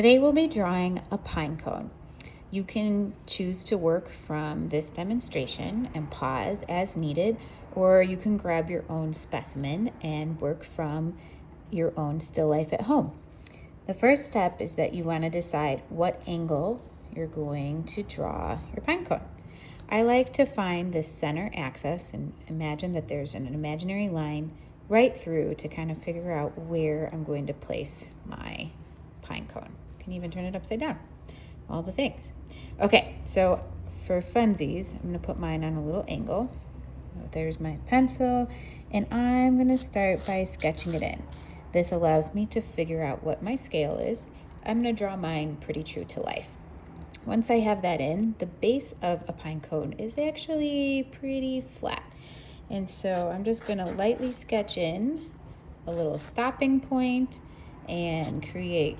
Today we'll be drawing a pine cone. You can choose to work from this demonstration and pause as needed, or you can grab your own specimen and work from your own still life at home. The first step is that you want to decide what angle you're going to draw your pine cone. I like to find the center axis and imagine that there's an imaginary line right through to kind of figure out where I'm going to place my pine cone. You can even turn it upside down, all the things. Okay, so for funsies, I'm gonna put mine on a little angle. So there's my pencil, and I'm gonna start by sketching it in. This allows me to figure out what my scale is. I'm gonna draw mine pretty true to life. Once I have that in, the base of a pine cone is actually pretty flat. And so I'm just gonna lightly sketch in a little stopping point and create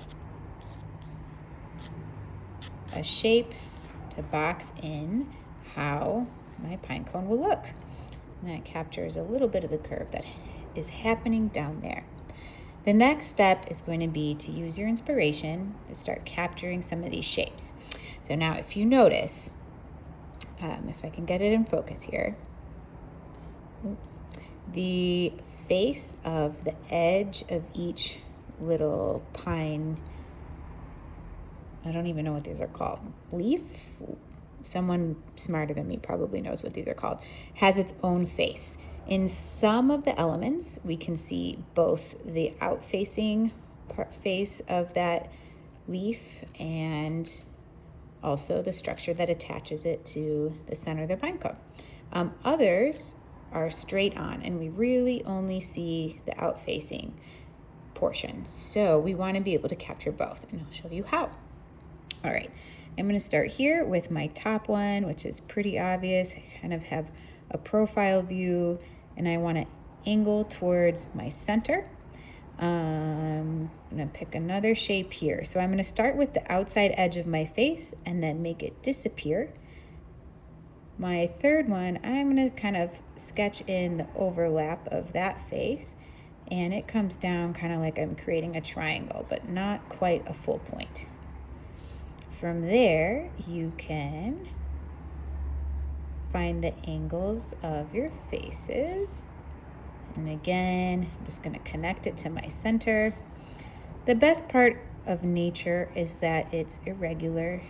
a shape to box in how my pine cone will look. And that captures a little bit of the curve that is happening down there. The next step is going to be to use your inspiration to start capturing some of these shapes. So now if you notice, if I can get it in focus here, the face of the edge of each little pine, I don't even know what these are called, leaf? Someone smarter than me probably knows what these are called, has its own face. In some of the elements, we can see both the out-facing face of that leaf and also the structure that attaches it to the center of the pine cone. Others are straight on, and we really only see the out-facing portion. So we want to be able to capture both, and I'll show you how. All right, I'm going to start here with my top one, which is pretty obvious. I kind of have a profile view, and I want to angle towards my center. I'm going to pick another shape here. So I'm going to start with the outside edge of my face and then make it disappear. My third one, I'm going to kind of sketch in the overlap of that face, and it comes down kind of like I'm creating a triangle, but not quite a full point. From there, you can find the angles of your faces. And again, I'm just going to connect it to my center. The best part of nature is that it's irregular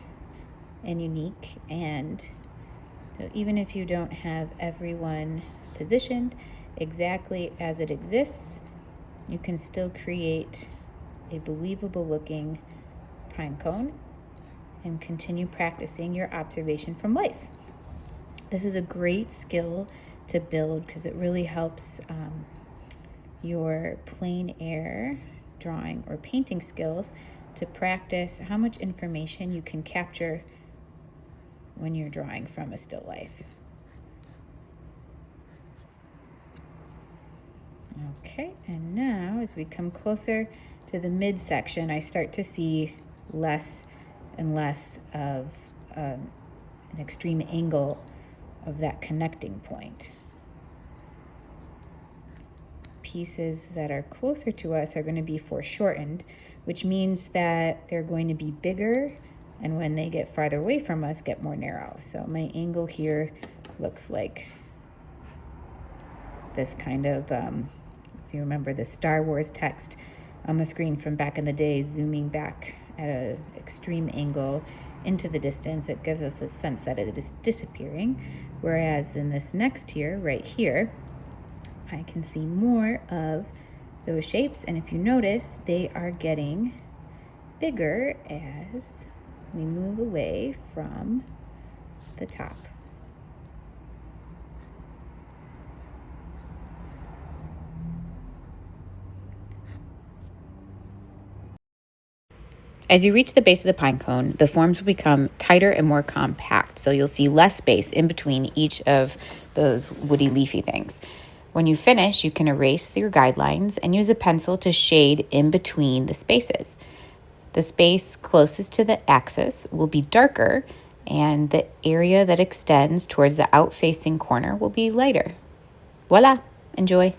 and unique. And so even if you don't have everyone positioned exactly as it exists, you can still create a believable looking pine cone and continue practicing your observation from life. This is a great skill to build because it really helps your plein air drawing or painting skills to practice how much information you can capture when you're drawing from a still life. Okay, and now as we come closer to the midsection, I start to see less and less of an extreme angle of that connecting point. Pieces that are closer to us are going to be foreshortened, which means that they're going to be bigger, and when they get farther away from us, get more narrow. So my angle here looks like this kind of, if you remember the Star Wars text on the screen from back in the day, zooming back at an extreme angle into the distance, it gives us a sense that it is disappearing. Whereas in this next tier, right here, I can see more of those shapes. And if you notice, they are getting bigger as we move away from the top. As you reach the base of the pine cone, the forms will become tighter and more compact, so you'll see less space in between each of those woody leafy things. When you finish, you can erase your guidelines and use a pencil to shade in between the spaces. The space closest to the axis will be darker, and the area that extends towards the out-facing corner will be lighter. Voila! Enjoy!